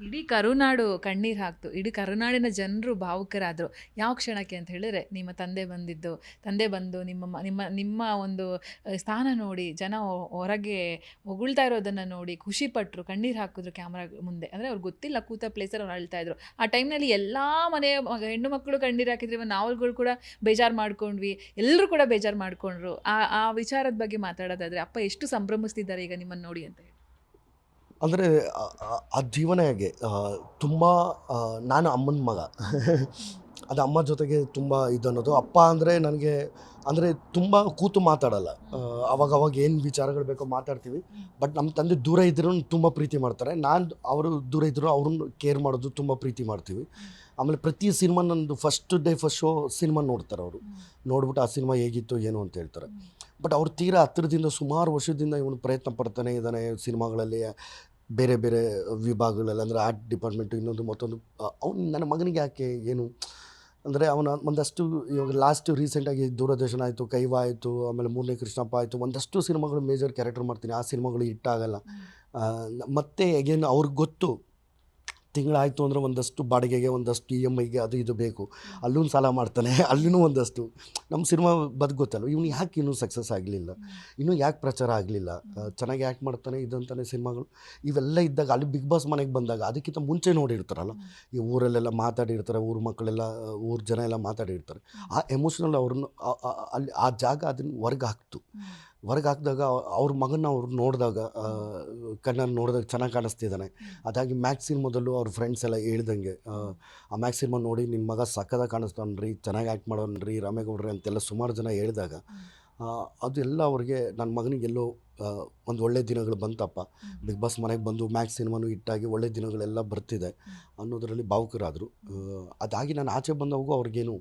ಇಡೀ ಕರುನಾಡು ಕಣ್ಣೀರು ಹಾಕ್ತು. ಇಡೀ ಕರುನಾಡಿನ ಜನರು ಭಾವುಕರಾದರು. ಯಾವ ಕ್ಷಣಕ್ಕೆ ಅಂತ ಹೇಳಿದ್ರೆ, ನಿಮ್ಮ ತಂದೆ ಬಂದು ನಿಮ್ಮ ಒಂದು ಸ್ಥಾನ ನೋಡಿ ಜನ ಹೊರಗೆ ಹೊಗಳ್ತಾ ಇರೋದನ್ನು ನೋಡಿ ಖುಷಿಪಟ್ಟರು, ಕಣ್ಣೀರು ಹಾಕಿದ್ರು ಕ್ಯಾಮ್ರಾ ಮುಂದೆ. ಅಂದರೆ ಅವ್ರಿಗೆ ಗೊತ್ತಿಲ್ಲ, ಕೂತ ಪ್ಲೇಸಲ್ಲಿ ಅವ್ರು ಅಳ್ತಾ ಇದ್ರು. ಆ ಟೈಮ್ನಲ್ಲಿ ಎಲ್ಲ ಮನೆಯ ಹೆಣ್ಣು ಮಕ್ಕಳು ಕಣ್ಣೀರು ಹಾಕಿದ್ರಿ, ನಾವುಗಳು ಕೂಡ ಬೇಜಾರು ಮಾಡ್ಕೊಂಡ್ವಿ, ಎಲ್ಲರೂ ಕೂಡ ಬೇಜಾರು ಮಾಡ್ಕೊಂಡ್ರು. ಆ ವಿಚಾರದ ಬಗ್ಗೆ ಮಾತಾಡೋದಾದರೆ ಅಪ್ಪ ಎಷ್ಟು ಸಂಭ್ರಮಿಸ್ತಿದ್ದಾರೆ ಈಗ ನಿಮ್ಮನ್ನು ನೋಡಿ ಅಂತ ಹೇಳಿ. ಅಂದರೆ ಆ ಜೀವನ ಹೇಗೆ ತುಂಬ ನಾನು ಅಮ್ಮನ ಮಗ ಅದು ಅಮ್ಮ ಜೊತೆಗೆ ತುಂಬ ಅನ್ನೋದು. ಅಪ್ಪ ಅಂದರೆ ನನಗೆ ಅಂದರೆ ತುಂಬ ಕೂತು ಮಾತಾಡಲ್ಲ. ಅವಾಗ ಏನು ವಿಚಾರಗಳು ಬೇಕೋ ಮಾತಾಡ್ತೀವಿ. ಬಟ್ ನಮ್ಮ ತಂದೆ ದೂರ ಇದ್ರೂ ತುಂಬ ಪ್ರೀತಿ ಮಾಡ್ತಾರೆ. ಅವರು ದೂರ ಇದ್ದರೂ ಅವ್ರನ್ನ ಕೇರ್ ಮಾಡೋದು ತುಂಬ ಪ್ರೀತಿ ಮಾಡ್ತೀವಿ. ಆಮೇಲೆ ಪ್ರತಿ ಸಿನಿಮಾ ನಂದು ಫಸ್ಟ್ ಶೋ ಸಿನಿಮಾ ನೋಡ್ತಾರೆ ಅವರು. ನೋಡ್ಬಿಟ್ಟು ಆ ಸಿನಿಮಾ ಹೇಗಿತ್ತು ಏನು ಅಂತ ಹೇಳ್ತಾರೆ. ಬಟ್ ಅವ್ರು ತೀರಾ ಹತ್ತಿರದಿಂದ ಸುಮಾರು ವರ್ಷದಿಂದ ಇವನು ಪ್ರಯತ್ನ ಪಡ್ತಾನೆ ಇದ್ದಾನೆ ಸಿನಿಮಾಗಳಲ್ಲಿ, ಬೇರೆ ಬೇರೆ ವಿಭಾಗಗಳಲ್ಲಿ. ಅಂದರೆ ಆರ್ಟ್ ಡಿಪಾರ್ಟ್ಮೆಂಟು, ಇನ್ನೊಂದು ಮತ್ತೊಂದು. ಅವ್ನು ನನ್ನ ಮಗನಿಗೆ ಯಾಕೆ ಏನು ಅಂದರೆ ಅವನ ಒಂದಷ್ಟು ಇವಾಗ ಲಾಸ್ಟ್ ರೀಸೆಂಟಾಗಿ ದೂರದರ್ಶನ ಆಯಿತು, ಕೈವಾ ಆಯಿತು, ಆಮೇಲೆ ಮೂರನೇ ಕೃಷ್ಣಪ್ಪ ಆಯಿತು, ಒಂದಷ್ಟು ಸಿನಿಮಾಗಳು ಮೇಜರ್ ಕ್ಯಾರೆಕ್ಟರ್ ಮಾಡ್ತೀನಿ. ಆ ಸಿನಿಮಾಗಳು ಹಿಟ್ಟಾಗಲ್ಲ. ಮತ್ತು ಅಗೇನ್ ಅವ್ರಿಗೆ ಗೊತ್ತು ತಿಂಗಳಾಯಿತು ಅಂದರೆ ಒಂದಷ್ಟು ಬಾಡಿಗೆಗೆ, ಒಂದಷ್ಟು EMIಗೆ ಅದು ಇದು ಬೇಕು. ಅಲ್ಲೂ ಸಾಲ ಮಾಡ್ತಾನೆ, ಅಲ್ಲೂ ಒಂದಷ್ಟು. ನಮ್ಮ ಸಿನಿಮಾ ಗೊತ್ತಲ್ಲ, ಇವನು ಯಾಕೆ ಇನ್ನೂ ಸಕ್ಸಸ್ ಆಗಲಿಲ್ಲ, ಇನ್ನೂ ಯಾಕೆ ಪ್ರಚಾರ ಆಗಲಿಲ್ಲ, ಚೆನ್ನಾಗಿ ಆ್ಯಕ್ಟ್ ಮಾಡ್ತಾನೆ ಇದಂತಾನೆ ಸಿನಿಮಾಗಳು ಇವೆಲ್ಲ ಇದ್ದಾಗ ಅಲ್ಲಿ ಬಿಗ್ ಬಾಸ್ ಮನೆಗೆ ಬಂದಾಗ ಅದಕ್ಕಿಂತ ಮುಂಚೆ ನೋಡಿರ್ತಾರಲ್ಲ, ಈ ಊರಲ್ಲೆಲ್ಲ ಮಾತಾಡಿರ್ತಾರೆ, ಊರ ಮಕ್ಕಳೆಲ್ಲ, ಊರ ಜನ ಎಲ್ಲ ಮಾತಾಡಿರ್ತಾರೆ. ಆ ಎಮೋಷ್ನಲ್ ಅವ್ರನ್ನ ಅಲ್ಲಿ ಆ ಜಾಗ ಅದನ್ನು ಹೊರಗೆ ಹಾಕಿದಾಗ ಅವ್ರ ಮಗನ ಅವ್ರು ನೋಡಿದಾಗ, ಕಣ್ಣನ್ನು ನೋಡಿದಾಗ ಚೆನ್ನಾಗಿ ಕಾಣಿಸ್ತಿದ್ದಾನೆ. ಅದಾಗಿ ಮ್ಯಾಕ್ಸಿನ್ ಮೊದಲು ಅವ್ರ ಫ್ರೆಂಡ್ಸ್ ಎಲ್ಲ ಹೇಳ್ದಂಗೆ, ಆ ಮ್ಯಾಕ್ಸಿನ್ ನೋಡಿ ನಿಮ್ಮ ಮಗ ಸಕ್ಕದಾಗಿ ಕಾಣಿಸ್ತಾನ್ರಿ, ಚೆನ್ನಾಗಿ ಆ್ಯಕ್ಟ್ ಮಾಡೋನ್ರಿ ರಾಮೇಗೌಡ್ರಿ ಅಂತೆಲ್ಲ ಸುಮಾರು ಜನ ಹೇಳಿದಾಗ ಅದೆಲ್ಲ ಅವ್ರಿಗೆ ನನ್ನ ಮಗನಿಗೆಲ್ಲೋ ಒಂದು ಒಳ್ಳೆ ದಿನಗಳು ಬಂತಪ್ಪ, ಬಿಗ್ ಬಾಸ್ ಮನೆಗೆ ಬಂದು ಮ್ಯಾಕ್ಸ್ ಸಿನಿಮಾನು ಹಿಟ್ಟಾಗಿ ಒಳ್ಳೆ ದಿನಗಳೆಲ್ಲ ಬರ್ತಿದೆ ಅನ್ನೋದರಲ್ಲಿ ಭಾವುಕರಾದರು. ಅದಾಗಿ ನಾನು ಆಚೆ ಬಂದವಾಗೂ ಅವ್ರಿಗೇನು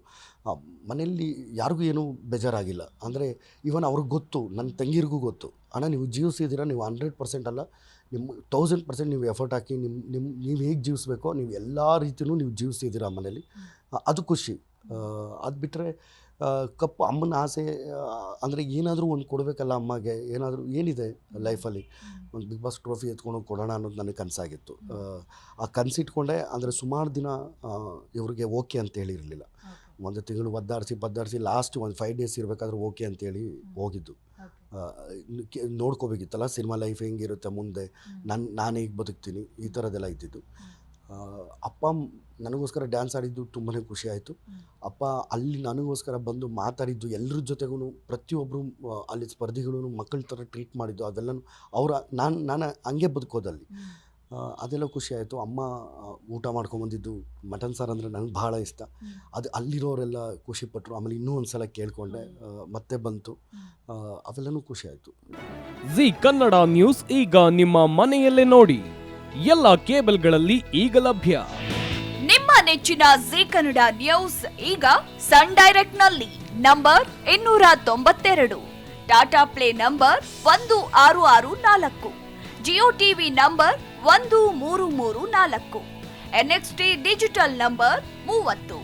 ಮನೆಯಲ್ಲಿ ಯಾರಿಗೂ ಏನೂ ಬೇಜಾರಾಗಿಲ್ಲ. ಅಂದರೆ ಇವನ್ ಅವ್ರಿಗೆ ಗೊತ್ತು, ನನ್ನ ತಂಗಿರಿಗೂ ಗೊತ್ತು, ಅಣ್ಣ ನೀವು ಜೀವಿಸಿದ್ದೀರಾ, ನೀವು 100% ಅಲ್ಲ, ನಿಮ್ಮ 1000% ನೀವು ಎಫರ್ಟ್ ಹಾಕಿ ನೀವು ಹೇಗೆ ಜೀವಿಸ್ಬೇಕೋ ನೀವು ಎಲ್ಲ ರೀತಿಯೂ ನೀವು ಜೀವಿಸಿದ್ದೀರಾ ಮನೇಲಿ. ಅದು ಖುಷಿ. ಅದು ಬಿಟ್ಟರೆ ಕಪ್ಪು ಅಮ್ಮನ ಆಸೆ ಅಂದರೆ ಏನಾದರೂ ಒಂದು ಕೊಡಬೇಕಲ್ಲ ಅಮ್ಮಗೆ, ಏನಾದರೂ ಏನಿದೆ ಲೈಫಲ್ಲಿ, ಒಂದು ಬಿಗ್ ಬಾಸ್ ಟ್ರೋಫಿ ಎತ್ಕೊಂಡು ಕೊಡೋಣ ಅನ್ನೋದು ನನಗೆ ಕನಸಾಗಿತ್ತು. ಆ ಕನಸಿಟ್ಕೊಂಡೆ. ಅಂದರೆ ಸುಮಾರು ದಿನ ಇವ್ರಿಗೆ ಓಕೆ ಅಂತ ಹೇಳಿರಲಿಲ್ಲ. ಒಂದು ತಿಂಗಳು ಒದ್ದಾಡಿಸಿ ಲಾಸ್ಟ್ ಒಂದು 5 days ಇರಬೇಕಾದ್ರೆ ಓಕೆ ಅಂತೇಳಿ ಹೋಗಿದ್ದು. ನೋಡ್ಕೋಬೇಕಿತ್ತಲ್ಲ ಸಿನಿಮಾ ಲೈಫ್ ಹೆಂಗಿರುತ್ತೆ ಮುಂದೆ, ನಾನು ಹೇಗೆ ಬದುಕ್ತೀನಿ, ಈ ಥರದ್ದೆಲ್ಲ ಇದ್ದಿದ್ದು. ಅಪ್ಪ ನನಗೋಸ್ಕರ ಡ್ಯಾನ್ಸ್ ಆಡಿದ್ದು ತುಂಬಾ ಖುಷಿ ಆಯಿತು. ಅಪ್ಪ ಅಲ್ಲಿ ನನಗೋಸ್ಕರ ಬಂದು ಮಾತಾಡಿದ್ದು, ಎಲ್ಲರ ಜೊತೆಗೂ ಪ್ರತಿಯೊಬ್ಬರು ಅಲ್ಲಿ ಸ್ಪರ್ಧಿಗಳು ಮಕ್ಕಳ ಥರ ಟ್ರೀಟ್ ಮಾಡಿದ್ದು, ಅದೆಲ್ಲನೂ ನಾನು ಹಂಗೆ ಬದುಕೋದಲ್ಲಿ ಅದೆಲ್ಲ ಖುಷಿ ಆಯಿತು. ಅಮ್ಮ ಊಟ ಮಾಡ್ಕೊಂಬಂದಿದ್ದು ಮಟನ್ ಸಾರು ಅಂದರೆ ನನಗೆ ಭಾಳ ಇಷ್ಟ. ಅದು ಅಲ್ಲಿರೋರೆಲ್ಲ ಖುಷಿಪಟ್ಟರು. ಆಮೇಲೆ ಇನ್ನೂ ಒಂದು ಸಲ ಕೇಳಿಕೊಂಡೆ, ಮತ್ತೆ ಬಂತು. ಅವೆಲ್ಲನೂ ಖುಷಿ ಆಯಿತು. ಜಿ ಕನ್ನಡ ನ್ಯೂಸ್ ಈಗ ನಿಮ್ಮ ಮನೆಯಲ್ಲೇ ನೋಡಿ, ಎಲ್ಲ ಕೇಬಲ್ಗಳಲ್ಲಿ ಈಗ ಲಭ್ಯ. ನಿಮ್ಮ ನೆಚ್ಚಿನ ಜಿ ಕನ್ನಡ ನ್ಯೂಸ್ ಈಗ ಸನ್ ಡೈರೆಕ್ಟ್ ನಲ್ಲಿ number 292, Tata play number 1664, Jio TV number 1334, NXT digital number 30,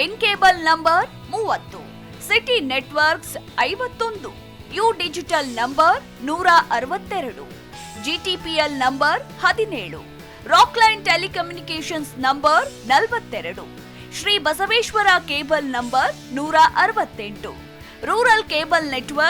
in cable number 30, city networks 51, U digital number 162, GTPL number 17, Rockline telecommunications number 42, Shri Basaveshwara cable number 168, rural cable network